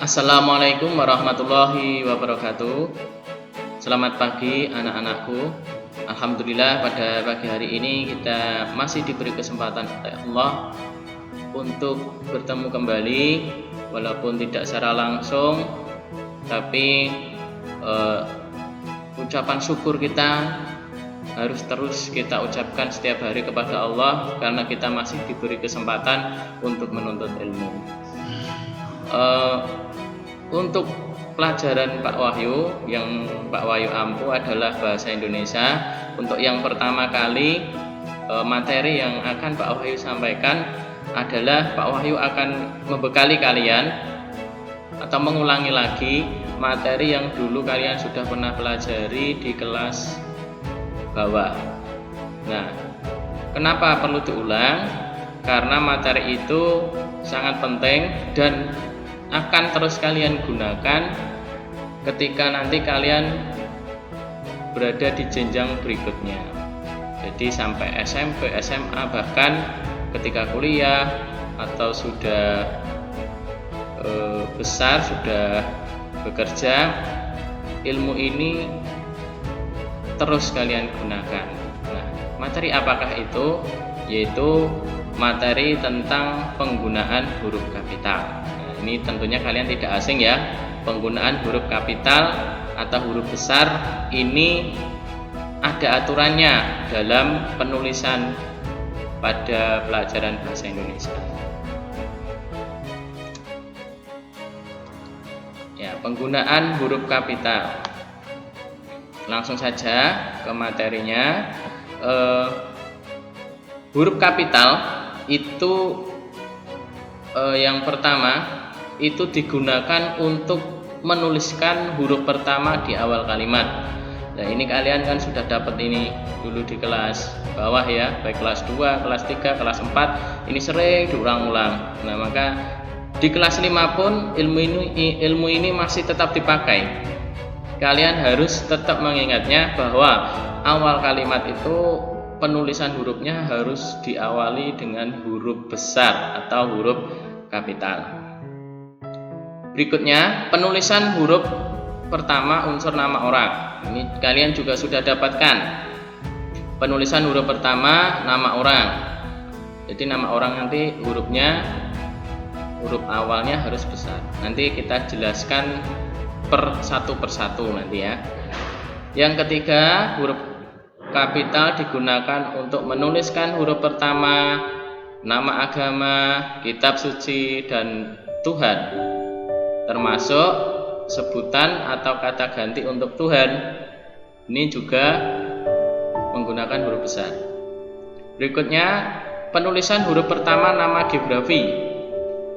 Assalamualaikum warahmatullahi wabarakatuh. Selamat pagi anak-anakku. Alhamdulillah pada pagi hari ini kita masih diberi kesempatan oleh Allah untuk bertemu kembali, walaupun tidak secara langsung, tapi ucapan syukur kita harus terus kita ucapkan setiap hari kepada Allah karena kita masih diberi kesempatan untuk menuntut ilmu. Untuk pelajaran Pak Wahyu, yang Pak Wahyu ampu adalah bahasa Indonesia. Untuk yang pertama kali, materi yang akan Pak Wahyu sampaikan adalah Pak Wahyu akan membekali kalian atau mengulangi lagi materi yang dulu kalian sudah pernah pelajari di kelas bawah. Nah, kenapa perlu diulang? Karena materi itu sangat penting dan akan terus kalian gunakan ketika nanti kalian berada di jenjang berikutnya. Jadi sampai SMP, SMA, bahkan ketika kuliah atau sudah besar, sudah bekerja, ilmu ini terus kalian gunakan. Nah, materi apakah itu? Yaitu materi tentang penggunaan huruf kapital. Ini tentunya kalian tidak asing ya. Penggunaan huruf kapital atau huruf besar ini ada aturannya dalam penulisan pada pelajaran bahasa Indonesia. Ya, penggunaan huruf kapital. Langsung saja ke materinya. Huruf kapital itu yang pertama itu digunakan untuk menuliskan huruf pertama di awal kalimat. Nah, ini kalian kan sudah dapat ini dulu di kelas bawah ya, baik kelas 2, kelas 3, kelas 4. Ini sering diulang-ulang. Nah, maka di kelas 5 pun ilmu ini masih tetap dipakai. Kalian harus tetap mengingatnya bahwa awal kalimat itu penulisan hurufnya harus diawali dengan huruf besar atau huruf kapital. Berikutnya, penulisan huruf pertama unsur nama orang. Ini kalian juga sudah dapatkan. Penulisan huruf pertama nama orang. Jadi nama orang nanti huruf awalnya harus besar. Nanti kita jelaskan satu persatu nanti ya. Yang ketiga, huruf kapital digunakan untuk menuliskan huruf pertama nama agama, kitab suci, dan Tuhan, termasuk sebutan atau kata ganti untuk Tuhan. Ini juga menggunakan huruf besar. Berikutnya, penulisan huruf pertama nama geografi.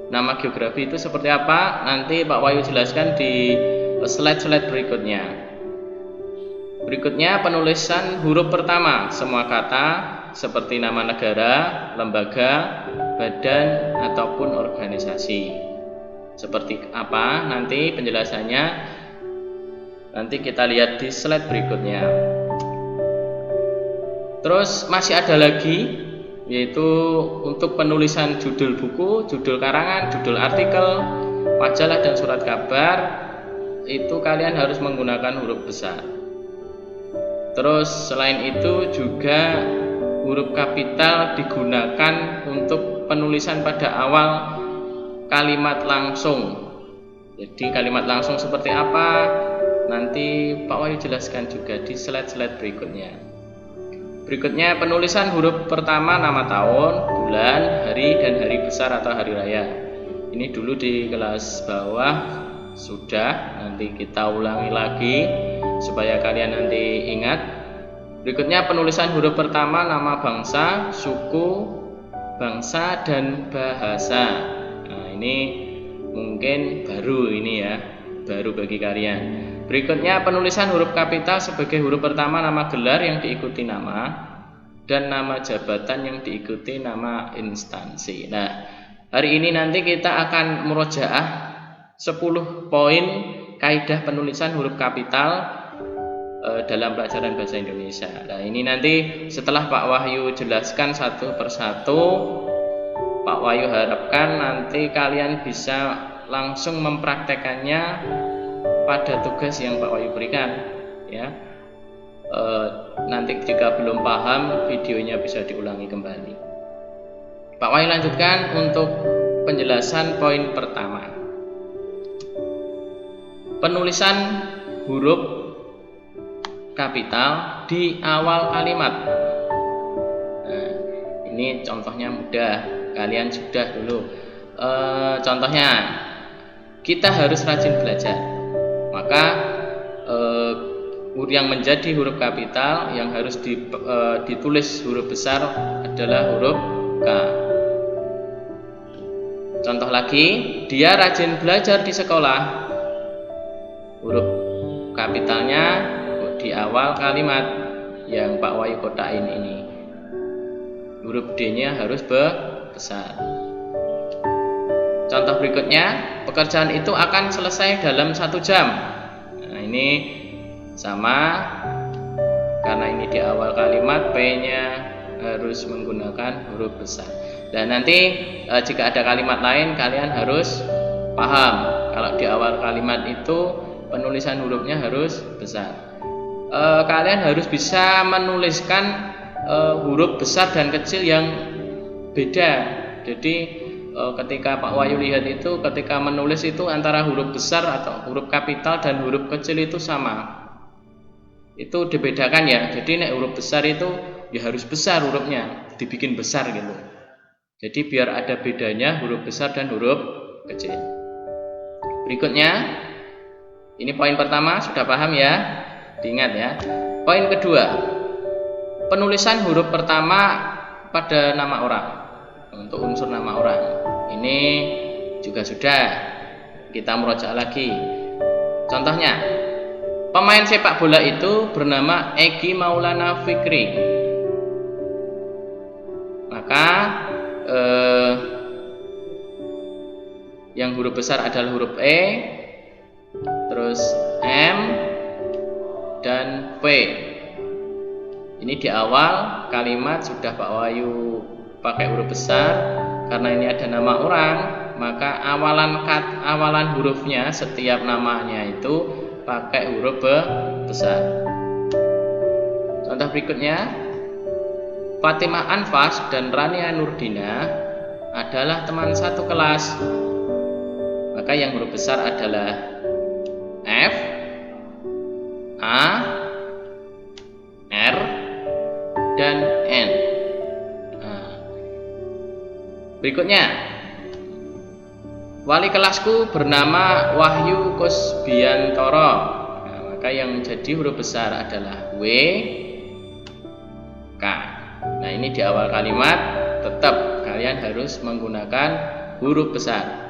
Nama geografi itu seperti apa? Nanti Pak Wahyu jelaskan di slide-slide berikutnya. Berikutnya, penulisan huruf pertama semua kata seperti nama negara, lembaga, badan, ataupun organisasi. Seperti apa nanti penjelasannya, nanti kita lihat di slide berikutnya. Terus masih ada lagi, yaitu untuk penulisan judul buku, judul karangan, judul artikel, majalah, dan surat kabar. Itu kalian harus menggunakan huruf besar. Terus selain itu juga huruf kapital digunakan untuk penulisan pada awal kalimat langsung. Jadi kalimat langsung seperti apa? Nanti Pak Wahyu jelaskan juga di slide-slide berikutnya. Berikutnya, penulisan huruf pertama nama tahun, bulan, hari, dan hari besar atau hari raya. Ini dulu di kelas bawah sudah, nanti kita ulangi lagi supaya kalian nanti ingat. Berikutnya, penulisan huruf pertama nama bangsa, suku, bangsa, dan bahasa. Ini mungkin baru ini ya, baru bagi kalian. Berikutnya, penulisan huruf kapital sebagai huruf pertama nama gelar yang diikuti nama, dan nama jabatan yang diikuti nama instansi. Nah, hari ini nanti kita akan murojaah 10 poin kaidah penulisan huruf kapital dalam pelajaran bahasa Indonesia. Nah, ini nanti setelah Pak Wahyu jelaskan satu persatu, Pak Wahyu harapkan nanti kalian bisa langsung mempraktekannya pada tugas yang Pak Wahyu berikan ya. Nanti jika belum paham, videonya bisa diulangi kembali. Pak Wahyu lanjutkan untuk penjelasan poin pertama. Penulisan huruf kapital di awal kalimat. Nah, ini contohnya mudah, kalian sudah dulu. Contohnya, kita harus rajin belajar. Maka yang menjadi huruf kapital yang harus ditulis huruf besar adalah huruf K. Contoh lagi, dia rajin belajar di sekolah. Huruf kapitalnya di awal kalimat yang Pak Wahyu kotakin ini. Huruf D-nya harus besar. Contoh berikutnya, pekerjaan itu akan selesai dalam 1 jam. Nah, ini sama, karena ini di awal kalimat, P-nya harus menggunakan huruf besar. Dan nanti jika ada kalimat lain, kalian harus paham kalau di awal kalimat itu penulisan hurufnya harus besar. Kalian harus bisa menuliskan huruf besar dan kecil yang beda. Jadi ketika Pak Wahyu lihat itu, ketika menulis itu antara huruf besar atau huruf kapital dan huruf kecil itu sama. Itu dibedakan ya. Jadi huruf besar itu ya harus besar hurufnya, dibikin besar gitu. Jadi biar ada bedanya huruf besar dan huruf kecil. Berikutnya, ini poin pertama, sudah paham ya? Diingat ya. Poin kedua, penulisan huruf pertama pada nama orang, untuk unsur nama orang. Ini juga sudah, kita merujuk lagi. Contohnya, pemain sepak bola itu bernama Egy Maulana Fikri. Maka yang huruf besar adalah huruf E, terus M dan P. Ini di awal kalimat sudah Pak Wahyu pakai huruf besar, karena ini ada nama orang, maka awalan hurufnya setiap namanya itu pakai huruf besar. Contoh berikutnya, Fatimah Anfas dan Rania Nurdina adalah teman satu kelas. Maka yang huruf besar adalah F, A, R, dan N. Nah, berikutnya, wali kelasku bernama Wahyu Kusbiantoro. Nah, maka yang jadi huruf besar adalah W, K. Nah, ini di awal kalimat tetap kalian harus menggunakan huruf besar.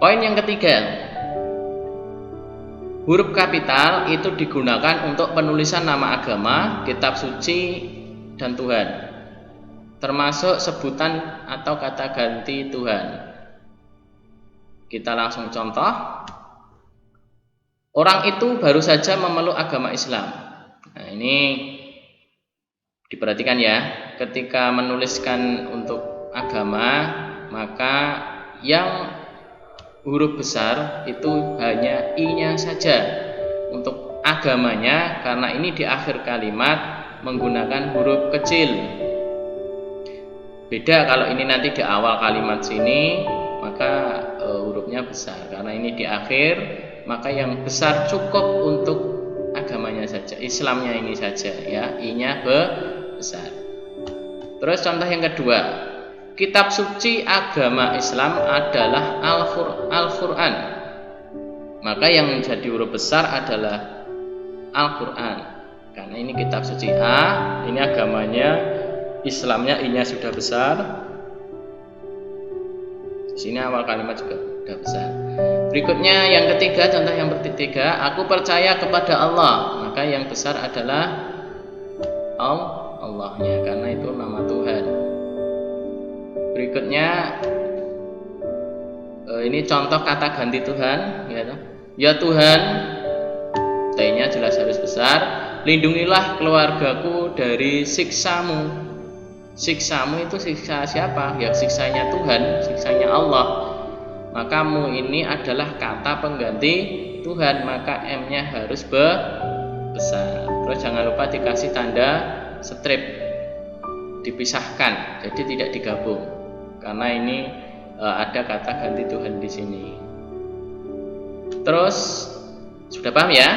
Poin yang ketiga, huruf kapital itu digunakan untuk penulisan nama agama, kitab suci, dan Tuhan, termasuk sebutan atau kata ganti Tuhan. Kita langsung contoh. Orang itu baru saja memeluk agama Islam. Nah, ini diperhatikan ya, ketika menuliskan untuk agama, maka yang huruf besar itu hanya I-nya saja untuk agamanya, karena ini di akhir kalimat menggunakan huruf kecil. Beda kalau ini nanti di awal kalimat sini, maka hurufnya besar, karena ini di akhir, maka yang besar cukup untuk agamanya saja, Islamnya ini saja ya, I-nya besar. Terus contoh yang kedua, kitab suci agama Islam adalah Al-Quran. Maka yang menjadi huruf besar adalah Al-Quran, karena ini kitab suci A, ini agamanya Islamnya, I-nya sudah besar. Di sini awal kalimat juga sudah besar. Berikutnya yang ketiga, contoh yang ketiga, aku percaya kepada Allah. Maka yang besar adalah Allahnya, karena itu nama Tuhan. Berikutnya ini contoh kata ganti Tuhan, ya Tuhan, T-nya jelas harus besar. Lindungilah keluargaku dari siksamu. siksamu itu siksa siapa? Ya siksanya Tuhan, siksanya Allah. Maka mu ini adalah kata pengganti Tuhan, maka M-nya harus besar. Terus jangan lupa dikasih tanda strip, dipisahkan, jadi tidak digabung, karena ini ada kata ganti Tuhan di sini. Terus sudah paham ya?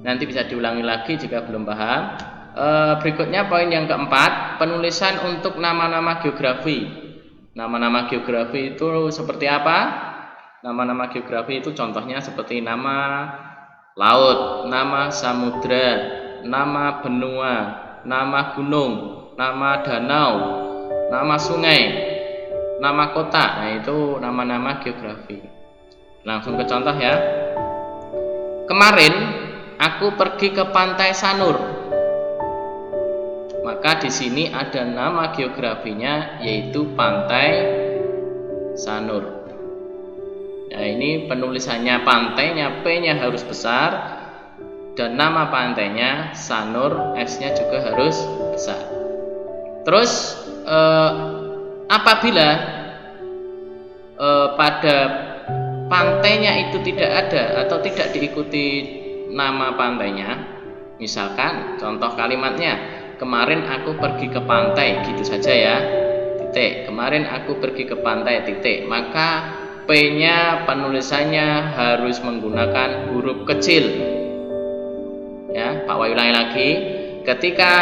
Nanti bisa diulangi lagi jika belum paham. Berikutnya poin yang keempat, penulisan untuk nama-nama geografi. Nama-nama geografi itu seperti apa? Nama-nama geografi itu contohnya seperti nama laut, nama samudra, nama benua, nama gunung, nama danau, nama sungai, nama kota. Nah, itu nama-nama geografi. Langsung ke contoh ya. Kemarin aku pergi ke pantai Sanur. Maka di sini ada nama geografinya yaitu Pantai Sanur. Nah, ini penulisannya pantainya P-nya harus besar dan nama pantainya Sanur, S-nya juga harus besar. Terus apabila pada pantainya itu tidak ada atau tidak diikuti nama pantainya, misalkan contoh kalimatnya, kemarin aku pergi ke pantai, gitu saja ya, titik. Kemarin aku pergi ke pantai, titik. Maka P-nya penulisannya harus menggunakan huruf kecil. Ya, Pak Wahyu ulangi lagi. Ketika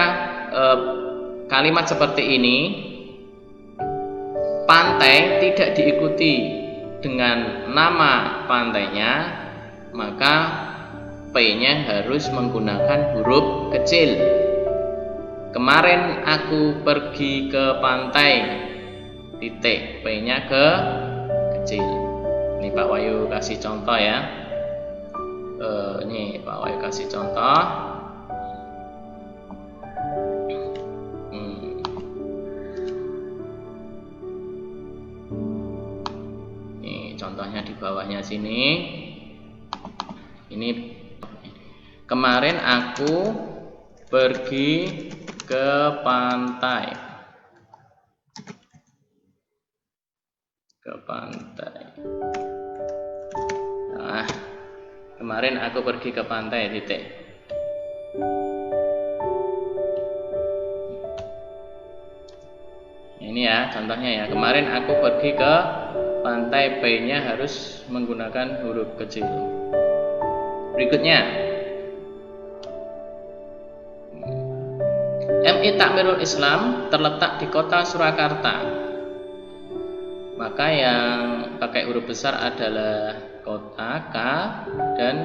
kalimat seperti ini, pantai tidak diikuti dengan nama pantainya, maka P-nya harus menggunakan huruf kecil. Kemarin aku pergi ke pantai, titik, P-nya kecil. Ini Pak Wahyu kasih contoh ya. Ini Pak Wahyu kasih contoh. Ini contohnya di bawahnya sini. Ini kemarin aku pergi ke pantai. Nah, kemarin aku pergi ke pantai, titik. Ini ya contohnya ya. Kemarin aku pergi ke pantai, P-nya harus menggunakan huruf kecil. Berikutnya, MI Takmirul Islam terletak di kota Surakarta. Maka yang pakai huruf besar adalah kota K dan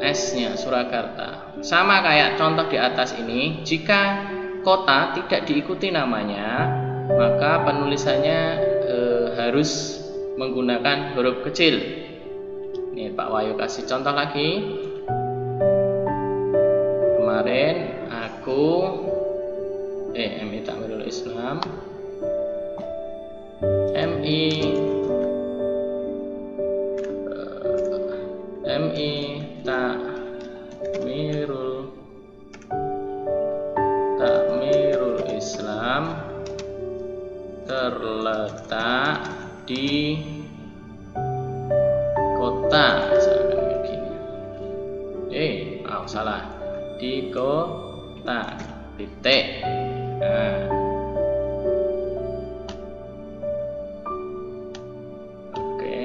S-nya Surakarta. Sama kayak contoh di atas ini, jika kota tidak diikuti namanya, maka penulisannya harus menggunakan huruf kecil. Ini Pak Wahyu kasih contoh lagi. Kemarin MI Takmirul Islam, MI Takmirul Islam terletak di kota, misalkan begini. Salah, di kota, titik. Nah, oke.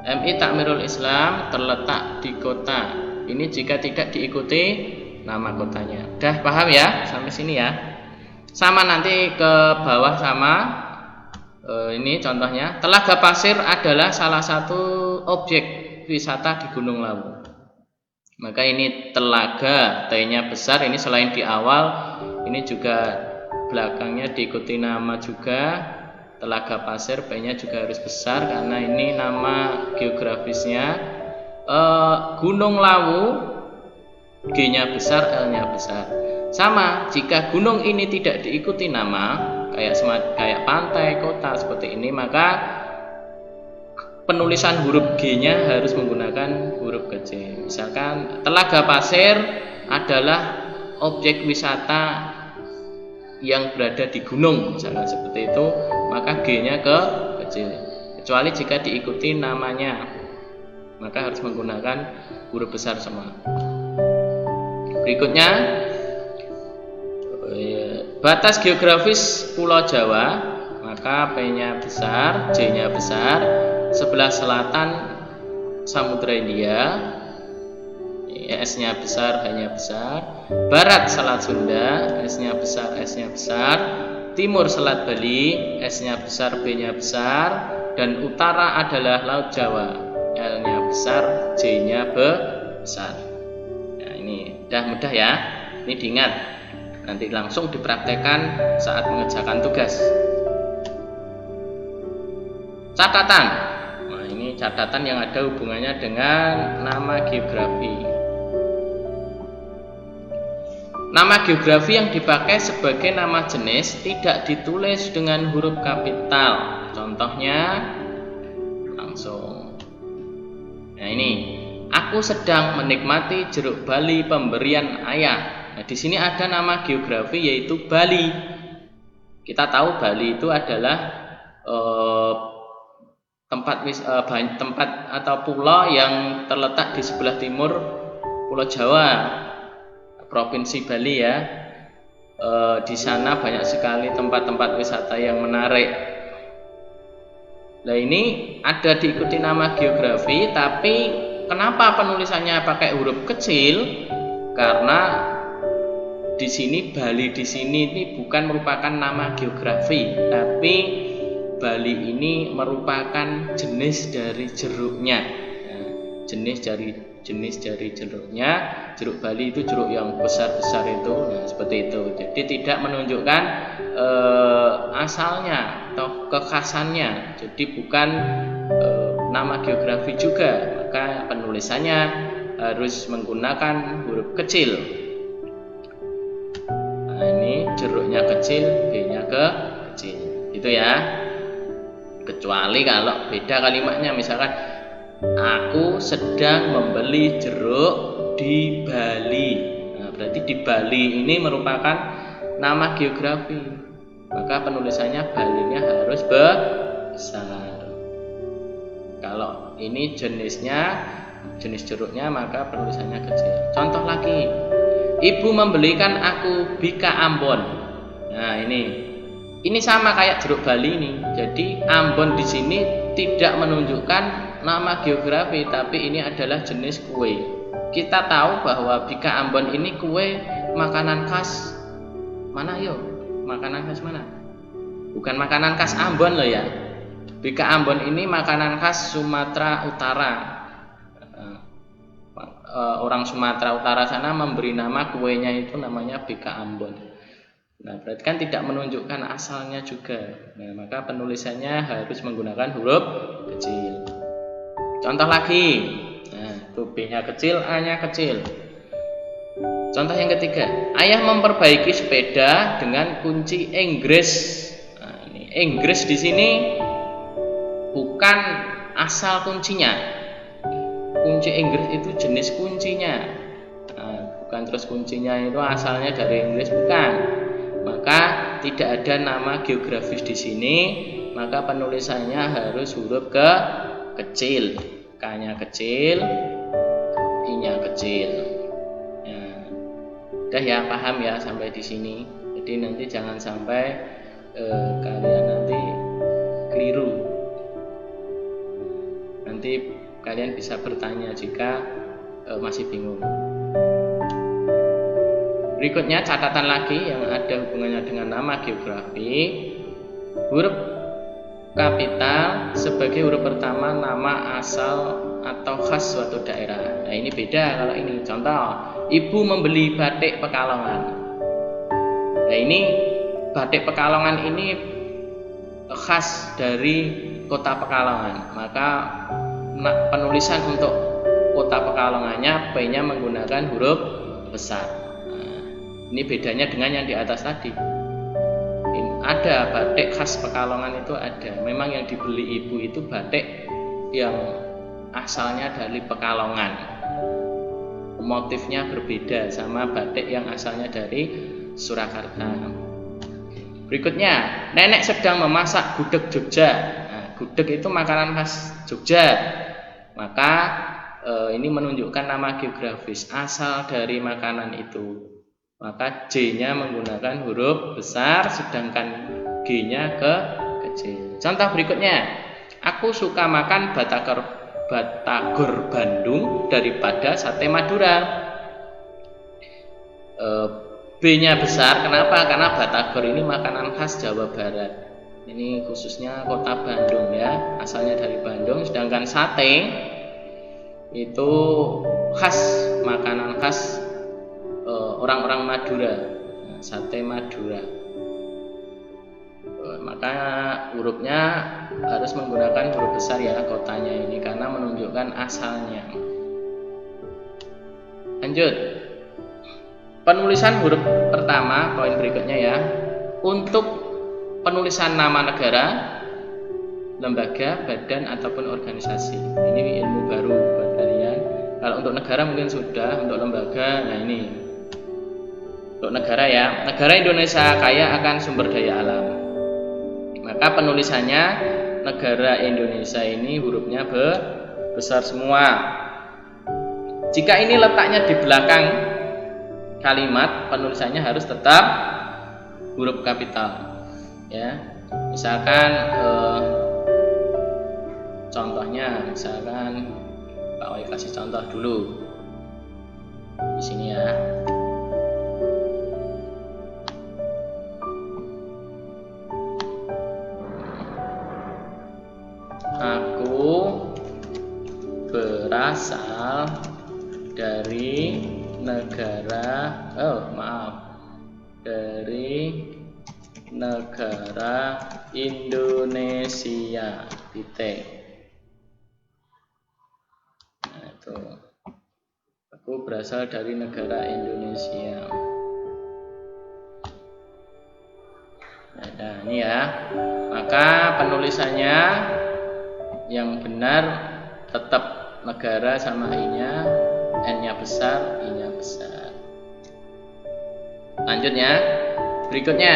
MI Takmirul Islam terletak di kota. Ini jika tidak diikuti nama kotanya. Udah paham ya sampai sini ya? Sama nanti ke bawah sama ini contohnya. Telaga Pasir adalah salah satu objek wisata di Gunung Lawu. Maka ini telaga, T-nya besar. Ini selain di awal, ini juga belakangnya diikuti nama juga. Telaga Pasir, P-nya juga harus besar karena ini nama geografisnya. Gunung Lawu, G-nya besar, L-nya besar. Sama, jika gunung ini tidak diikuti nama, kayak pantai, kota seperti ini, maka penulisan huruf G-nya harus menggunakan huruf kecil. Misalkan Telaga Pasir adalah objek wisata yang berada di gunung, misalkan seperti itu, maka G-nya kecil. Kecuali jika diikuti namanya, maka harus menggunakan huruf besar semua. Berikutnya, batas geografis Pulau Jawa, maka P-nya besar, J-nya besar. Sebelah selatan Samudra India, S-nya besar, H-nya besar. Barat Selat Sunda, S-nya besar, S-nya besar. Timur Selat Bali, S-nya besar, B-nya besar. Dan utara adalah Laut Jawa, L-nya besar, J-nya besar. Nah, ini udah mudah ya. Ini diingat. Nanti langsung dipraktekkan saat mengerjakan tugas. Catatan. Nah, ini catatan yang ada hubungannya dengan nama geografi. Nama geografi yang dipakai sebagai nama jenis tidak ditulis dengan huruf kapital. Contohnya langsung. Nah, ini aku sedang menikmati jeruk Bali pemberian ayah. Nah, di sini ada nama geografi yaitu Bali. Kita tahu Bali itu adalah tempat atau pulau yang terletak di sebelah timur Pulau Jawa, Provinsi Bali ya. Di sana banyak sekali tempat-tempat wisata yang menarik. Nah, ini ada diikuti nama geografi, tapi kenapa penulisannya pakai huruf kecil? Karena di sini Bali di sini ini bukan merupakan nama geografi, tapi Bali ini merupakan jenis dari jeruknya. Nah, jenis dari jeruknya. Jeruk Bali itu jeruk yang besar-besar itu. Nah, seperti itu. Jadi tidak menunjukkan asalnya atau kekhasannya. Jadi bukan nama geografi juga. Maka penulisannya harus menggunakan huruf kecil. Nah, ini jeruknya kecil, B-nya kecil. Itu ya. Kecuali kalau beda kalimatnya, misalkan aku sedang membeli jeruk di Bali. Nah, berarti di Bali ini merupakan nama geografi. Maka penulisannya Balinya harus besar. Kalau ini jenis jeruknya, maka penulisannya kecil. Contoh lagi, ibu membelikan aku bika Ambon. Nah, ini sama kayak jeruk Bali ini. Jadi Ambon di sini tidak menunjukkan nama geografi, tapi ini adalah jenis kue. Kita tahu bahwa bika Ambon ini kue makanan khas mana yo? Makanan khas mana? Bukan makanan khas Ambon loh ya. Bika Ambon ini makanan khas Sumatera Utara. Orang Sumatera Utara sana memberi nama kuenya itu namanya bika Ambon. Nah, berarti kan tidak menunjukkan asalnya juga. Nah, maka penulisannya harus menggunakan huruf kecil. Contoh lagi. Nah, B-nya kecil, A-nya kecil. Contoh yang ketiga, ayah memperbaiki sepeda dengan kunci Inggris. Nah, ini Inggris di sini bukan asal kuncinya. Kunci Inggris itu jenis kuncinya. Nah, bukan terus kuncinya itu asalnya dari Inggris, bukan. Maka tidak ada nama geografis di sini, maka penulisannya harus huruf kecil, K-nya kecil, I-nya kecil. Nah, udah ya, paham ya sampai di sini. Jadi nanti jangan sampai kalian nanti keliru. Nanti kalian bisa bertanya jika masih bingung. Berikutnya catatan lagi yang ada hubungannya dengan nama geografi. Huruf kapital sebagai huruf pertama nama asal atau khas suatu daerah. Nah, ini beda kalau ini. Contoh, ibu membeli batik Pekalongan. Nah, ini batik Pekalongan ini khas dari kota Pekalongan. Maka penulisan untuk kota Pekalongannya P-nya menggunakan huruf besar. Ini bedanya dengan yang di atas tadi. Ada batik khas Pekalongan itu ada. Memang yang dibeli ibu itu batik yang asalnya dari Pekalongan, motifnya berbeda sama batik yang asalnya dari Surakarta. Berikutnya, nenek sedang memasak gudeg Jogja. Nah, gudeg itu makanan khas Jogja, maka ini menunjukkan nama geografis asal dari makanan itu. Maka J-nya menggunakan huruf besar, sedangkan G-nya kecil. Contoh berikutnya, aku suka makan batagor Bandung daripada sate Madura. B-nya besar, kenapa? Karena batagor ini makanan khas Jawa Barat. Ini khususnya kota Bandung ya, asalnya dari Bandung. Sedangkan sate itu makanan khas orang-orang Madura, sate Madura. Maka hurufnya harus menggunakan huruf besar ya, kotanya ini, karena menunjukkan asalnya. Lanjut. Penulisan huruf pertama, poin berikutnya ya. Untuk penulisan nama negara, lembaga, badan ataupun organisasi. Ini ilmu baru buat kalian. Kalau untuk negara mungkin sudah, untuk lembaga, nah ini. Untuk negara ya. Negara Indonesia kaya akan sumber daya alam. Maka penulisannya negara Indonesia ini hurufnya besar semua. Jika ini letaknya di belakang kalimat, penulisannya harus tetap huruf kapital ya. Misalkan contohnya, misalkan Pak Wai kasih contoh dulu di sini ya. Aku berasal dari negara Indonesia, titik. Nah, itu. Aku berasal dari negara Indonesia. Nah, ini ya. Maka penulisannya yang benar tetap negara sama I-nya, N-nya besar, I-nya besar. Lanjutnya, berikutnya,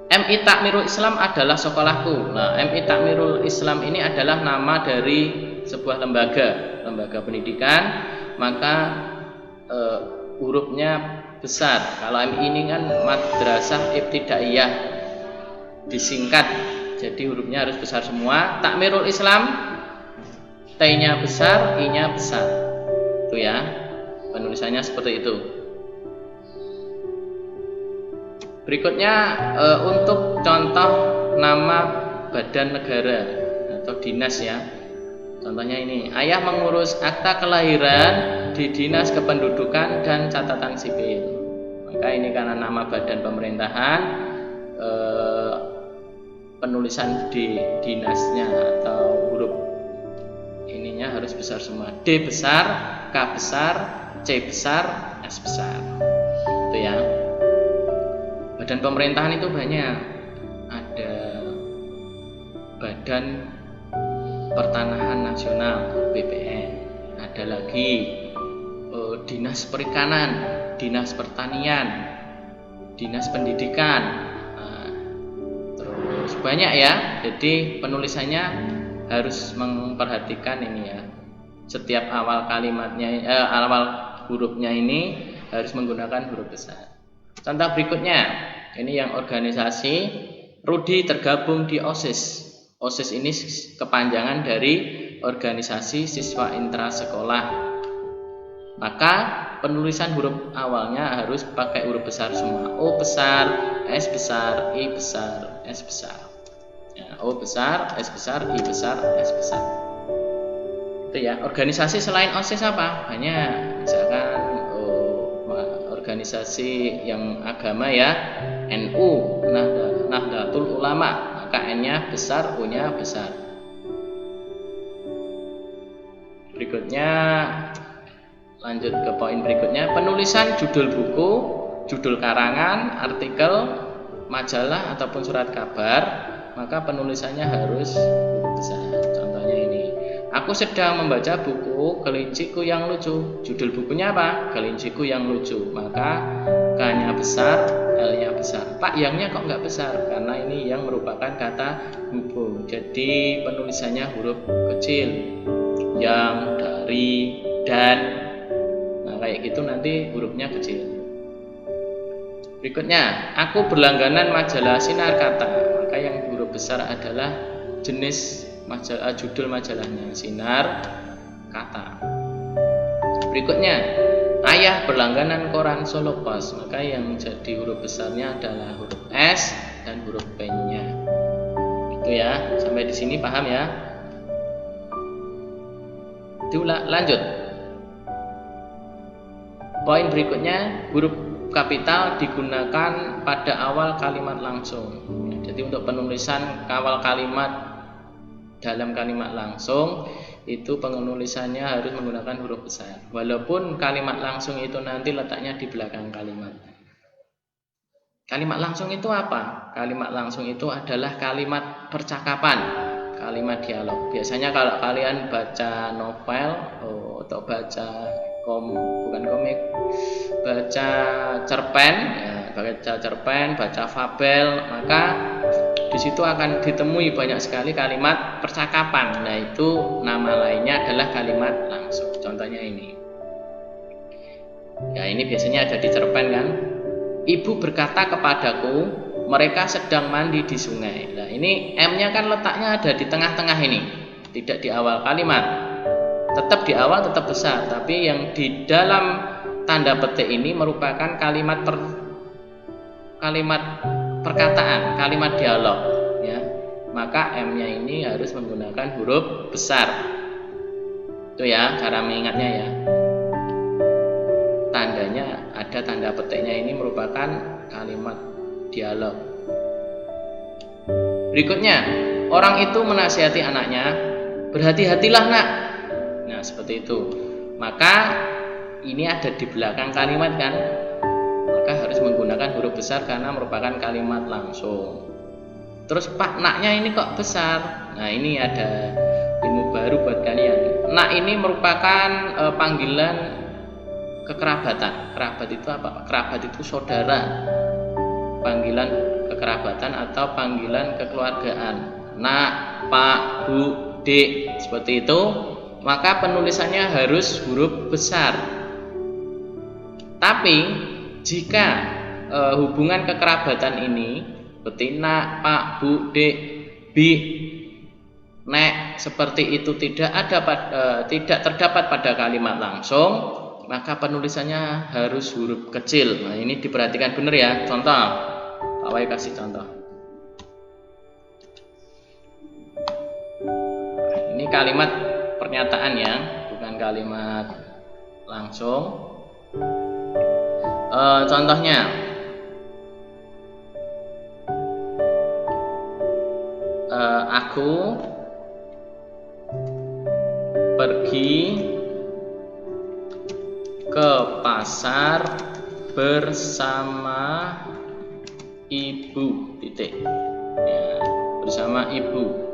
MI Takmirul Islam adalah sekolahku. Nah, MI Takmirul Islam ini adalah nama dari sebuah lembaga pendidikan, maka hurufnya besar. Kalau MI ini kan Madrasah Ibtidaiyah, disingkat, jadi hurufnya harus besar semua. Takmirul Islam, T-nya besar, I-nya besar. Itu ya, penulisannya seperti itu. Berikutnya untuk contoh nama badan negara atau dinas ya. Contohnya ini, ayah mengurus akta kelahiran di Dinas Kependudukan dan Catatan Sipil. Maka ini karena nama badan pemerintahan, penulisan di dinasnya atau huruf ininya harus besar semua. D besar, K besar, C besar, S besar. Itu ya. Badan pemerintahan itu banyak. Ada Badan Pertanahan Nasional BPN, ada lagi Dinas Perikanan, Dinas Pertanian, Dinas Pendidikan. Nah, terus banyak ya. Jadi penulisannya harus memperhatikan ini ya. Setiap awal kalimatnya, awal hurufnya ini harus menggunakan huruf besar. Contoh berikutnya, ini yang organisasi. Rudi tergabung di OSIS. OSIS ini kepanjangan dari organisasi siswa intrasekolah. Maka penulisan huruf awalnya harus pakai huruf besar semua. O besar, S besar, I besar, S besar. Ya, O besar, S besar, I besar, S besar. Itu ya. Organisasi selain OSIS apa? Banyak. Misalkan organisasi yang agama ya, NU, Nahdlatul Ulama, maka N-nya besar, U-nya besar. Berikutnya, lanjut ke poin berikutnya, penulisan judul buku, judul karangan, artikel, majalah ataupun surat kabar, maka penulisannya harus besar. Contohnya ini. Aku sedang membaca buku Kelinciku yang lucu. Judul bukunya apa? Kelinciku yang lucu. Maka K-nya besar, L-nya besar. Pak, yang-nya kok nggak besar? Karena ini yang merupakan kata hubung. Jadi penulisannya huruf kecil. Yang, dari, dan. Nah, kayak gitu nanti hurufnya kecil. Berikutnya, aku berlangganan majalah Sinar Kata. Maka yang huruf besar adalah jenis majalah, judul majalahnya Sinar Kata. Berikutnya, ayah berlangganan koran Solo Pos. Maka yang jadi huruf besarnya adalah huruf S dan huruf P-nya. Itu ya, sampai di sini paham ya? Lanjut. Poin berikutnya, huruf kapital digunakan pada awal kalimat langsung. Jadi untuk penulisan awal kalimat dalam kalimat langsung itu penulisannya harus menggunakan huruf besar. Walaupun kalimat langsung itu nanti letaknya di belakang kalimat. Kalimat langsung itu apa? Kalimat langsung itu adalah kalimat percakapan, kalimat dialog. Biasanya kalau kalian baca novel atau baca bukan komik, baca cerpen, baca fabel, maka di situ akan ditemui banyak sekali kalimat percakapan. Nah, itu nama lainnya adalah kalimat langsung. Contohnya ini. Ya, ini biasanya ada di cerpen kan. Ibu berkata kepadaku, mereka sedang mandi di sungai. Nah, ini M-nya kan letaknya ada di tengah-tengah ini, tidak di awal kalimat. Tetap di awal tetap besar, tapi yang di dalam tanda petik ini merupakan kalimat perkataan, kalimat dialog ya. Maka M-nya ini harus menggunakan huruf besar. Itu ya cara mengingatnya ya. Tandanya ada tanda petiknya, ini merupakan kalimat dialog. Berikutnya, orang itu menasihati anaknya, berhati-hatilah nak. Nah, seperti itu. Maka ini ada di belakang kalimat kan, maka harus menggunakan huruf besar karena merupakan kalimat langsung. Terus Pak, naknya ini kok besar? Nah, ini ada ilmu baru buat kalian. Nak ini merupakan panggilan kekerabatan. Kerabat itu apa? Kerabat itu saudara. Panggilan kekerabatan atau panggilan kekeluargaan. Nak, Pak, Bu, Dek, seperti itu. Maka penulisannya harus huruf besar. Tapi jika hubungan kekerabatan ini seperti nak, Pak, Bu, Dek, Bi, Nek, seperti itu tidak terdapat pada kalimat langsung, maka penulisannya harus huruf kecil. Nah, ini diperhatikan benar ya. Contoh, Pak Wahyu kasih contoh. Ini kalimat pernyataan ya, bukan kalimat langsung. Contohnya, aku pergi ke pasar bersama ibu titik ya, bersama ibu.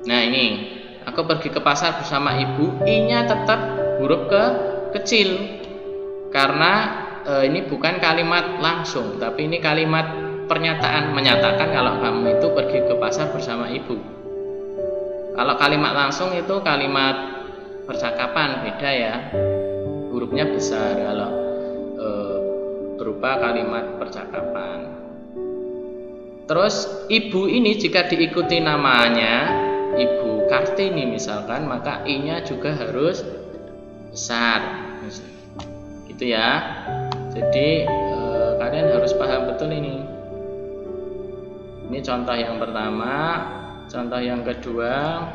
Nah, ini aku pergi ke pasar bersama ibu, I-nya tetap huruf kecil karena ini bukan kalimat langsung, tapi ini kalimat pernyataan, menyatakan kalau kamu itu pergi ke pasar bersama ibu. Kalau kalimat langsung itu kalimat percakapan, beda ya, hurufnya besar kalau berupa kalimat percakapan. Terus ibu ini jika diikuti namanya Ibu Kartini misalkan, maka I-nya juga harus besar gitu ya. Jadi kalian harus paham betul ini. Ini contoh yang pertama. Contoh yang kedua,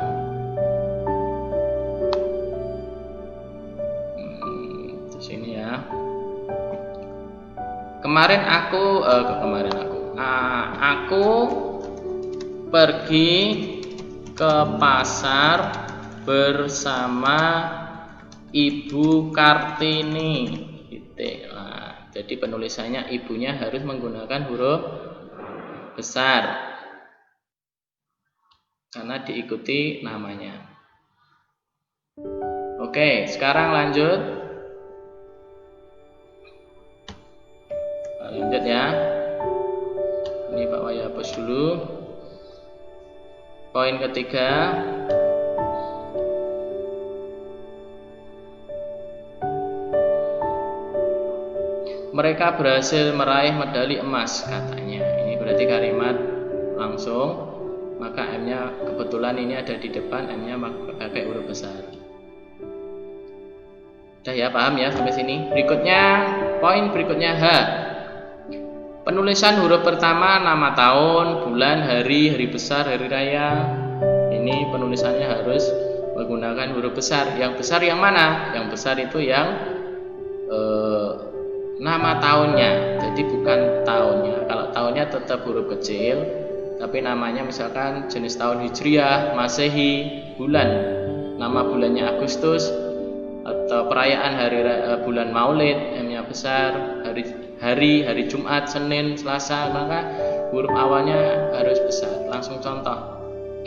di sini ya. Aku pergi ke pasar bersama Ibu Kartini. Nah, jadi penulisannya ibunya harus menggunakan huruf besar. karena diikuti namanya. Oke, sekarang lanjut. Lanjut ya. Ini Pak Wahyu hapus dulu. Poin ketiga, mereka berhasil meraih medali emas katanya. Ini berarti kalimat langsung, maka M-nya kebetulan ini ada di depan, M-nya pakai huruf besar. Udah ya, paham ya sampai sini? Berikutnya, poin berikutnya H. Penulisan huruf pertama nama tahun, bulan, hari, hari besar, hari raya. Ini penulisannya harus menggunakan huruf besar. Yang besar yang mana? Yang besar itu yang nama tahunnya. Jadi bukan tahunnya. Kalau tahunnya tetap huruf kecil, tapi namanya misalkan jenis tahun Hijriah, Masehi, bulan. Nama bulannya Agustus, atau perayaan bulan Maulid, M-nya besar, hari Jumat, Senin, Selasa, maka huruf awalnya harus besar. Langsung contoh,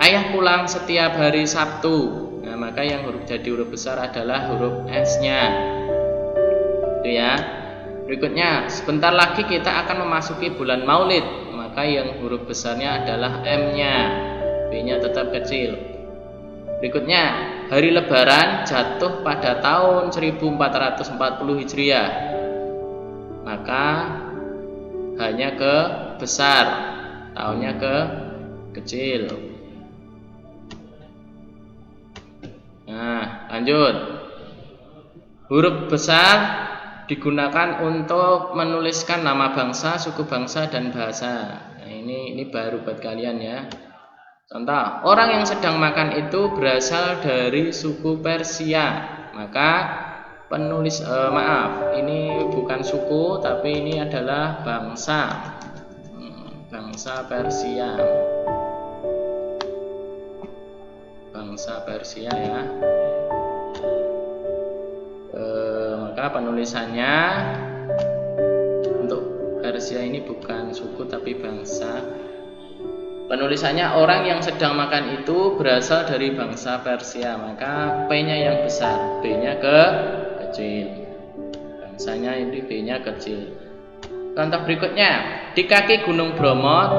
ayah pulang setiap hari Sabtu. Nah, maka yang jadi huruf besar adalah huruf S-nya. Itu ya. Berikutnya, sebentar lagi kita akan memasuki bulan Maulid, maka yang huruf besarnya adalah M-nya, B-nya tetap kecil. Berikutnya, hari Lebaran jatuh pada tahun 1440 Hijriah, maka hanya ke besar, tahunnya ke kecil. Nah, lanjut. Huruf besar digunakan untuk menuliskan nama bangsa, suku bangsa, dan bahasa. Nah, ini baru buat kalian ya. Contoh, orang yang sedang makan itu berasal dari suku Persia, maka penulis ini bukan suku, tapi ini adalah bangsa, bangsa Persia, bangsa Persia ya. Maka penulisannya untuk Persia ini bukan suku tapi bangsa. Penulisannya orang yang sedang makan itu berasal dari bangsa Persia, maka P-nya yang besar, B-nya kecil. Bangsanya ini B-nya kecil. Contoh berikutnya, di kaki Gunung Bromo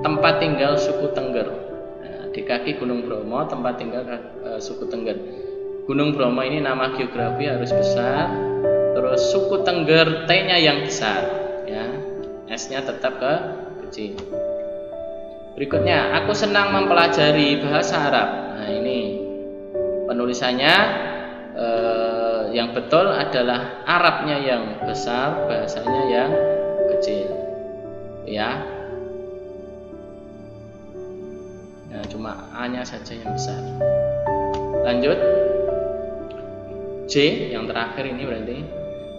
tempat tinggal suku Tengger. Nah, di kaki Gunung Bromo tempat tinggal suku Tengger. Gunung Bromo ini nama geografi harus besar. Terus suku Tengger, T-nya yang besar, ya. S-nya tetap kecil. Berikutnya, aku senang mempelajari bahasa Arab. Nah, ini penulisannya yang betul adalah Arabnya yang besar, bahasanya yang kecil, ya. Nah, cuma A-nya saja yang besar. Lanjut, J yang terakhir ini berarti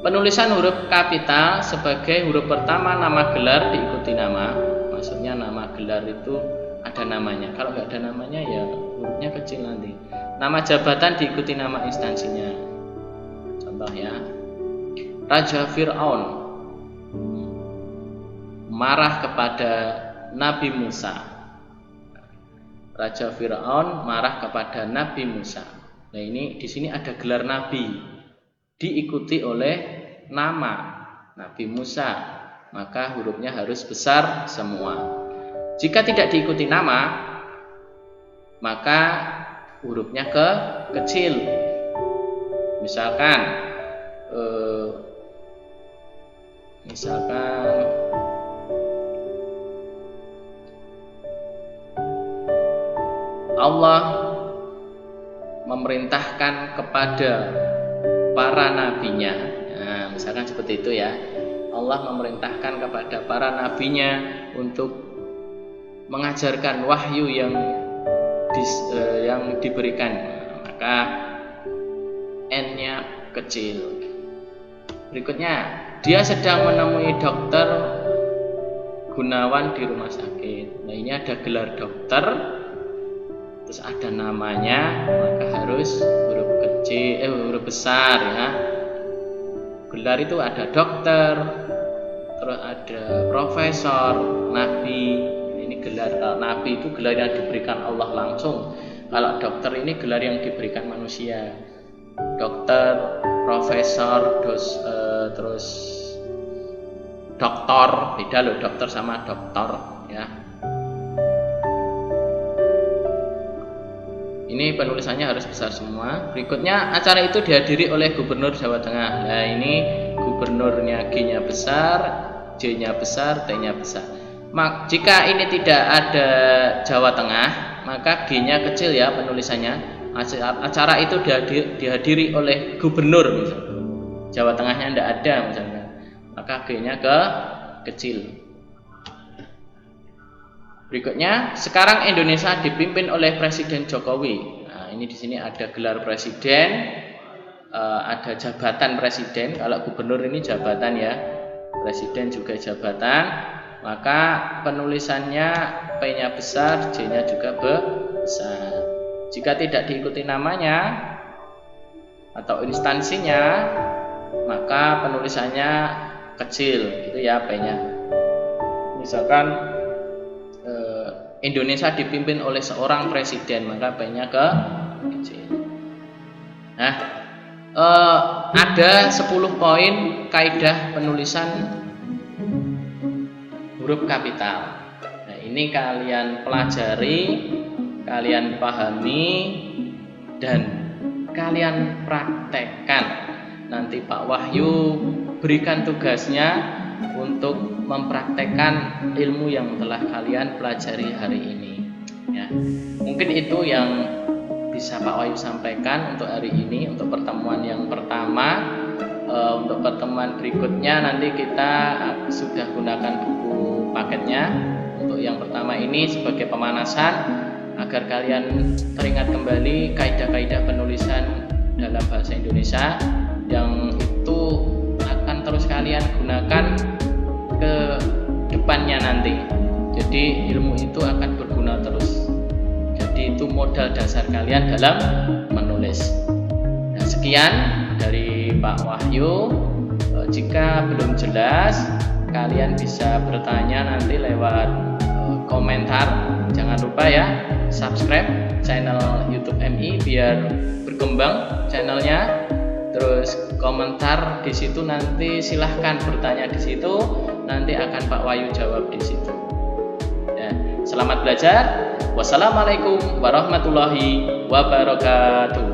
penulisan huruf kapital sebagai huruf pertama nama gelar diikuti nama. Maksudnya nama gelar itu ada namanya. Kalau nggak ada namanya ya hurufnya kecil nanti. Nama jabatan diikuti nama instansinya. Contoh ya, Raja Fir'aun marah kepada Nabi Musa. Raja Fir'aun marah kepada Nabi Musa. Nah, ini di sini ada gelar Nabi diikuti oleh nama Nabi Musa, maka hurufnya harus besar semua. Jika tidak diikuti nama, maka hurufnya kecil. Misalkan Allah memerintahkan kepada para nabinya. Nah, misalkan seperti itu ya. Allah memerintahkan kepada para nabinya untuk mengajarkan wahyu yang diberikan. Maka N-nya kecil. Berikutnya, dia sedang menemui dokter Gunawan di rumah sakit. Nah, ini ada gelar dokter, terus ada namanya, maka harus huruf besar ya. Gelar itu ada dokter, terus ada profesor, nabi, ini ini gelar nabi itu gelar yang diberikan Allah langsung. Kalau dokter ini gelar yang diberikan manusia. Dokter, profesor, terus doktor, beda loh dokter sama doktor ya. Ini penulisannya harus besar semua. Berikutnya, acara itu dihadiri oleh Gubernur Jawa Tengah. Nah, ini gubernurnya G-nya besar, J-nya besar, T-nya besar. Jika ini tidak ada Jawa Tengah, maka G-nya kecil ya penulisannya. Acara itu dihadiri oleh gubernur misalnya. Jawa Tengahnya tidak ada misalnya, maka G-nya kecil. Berikutnya, sekarang Indonesia dipimpin oleh Presiden Jokowi. Nah, ini di sini ada gelar presiden, ada jabatan presiden. Kalau gubernur ini jabatan ya, presiden juga jabatan. Maka penulisannya P-nya besar, J-nya juga besar. Jika tidak diikuti namanya atau instansinya, maka penulisannya kecil, gitu ya P-nya. Misalkan Indonesia dipimpin oleh seorang presiden, maka P-nya kecil. Nah, ada 10 poin kaidah penulisan huruf kapital. Nah, ini kalian pelajari, kalian pahami, dan kalian praktekkan. Nanti Pak Wahyu berikan tugasnya untuk mempraktekkan ilmu yang telah kalian pelajari hari ini ya. Mungkin itu yang bisa Pak Wahyu sampaikan untuk hari ini, untuk pertemuan yang pertama. Untuk pertemuan berikutnya nanti kita sudah gunakan buku paketnya. Untuk yang pertama ini sebagai pemanasan agar kalian teringat kembali kaidah-kaidah penulisan dalam bahasa Indonesia yang itu akan terus kalian gunakan ke depannya nanti. Jadi ilmu itu akan berguna terus. Jadi itu modal dasar kalian dalam menulis. Nah, sekian dari Pak Wahyu. Jika belum jelas, kalian bisa bertanya nanti lewat komentar. Jangan lupa ya, subscribe channel YouTube MI biar berkembang channelnya. Terus komentar di situ, nanti silahkan bertanya di situ, nanti akan Pak Wahyu jawab di situ. Ya, selamat belajar. Wassalamualaikum warahmatullahi wabarakatuh.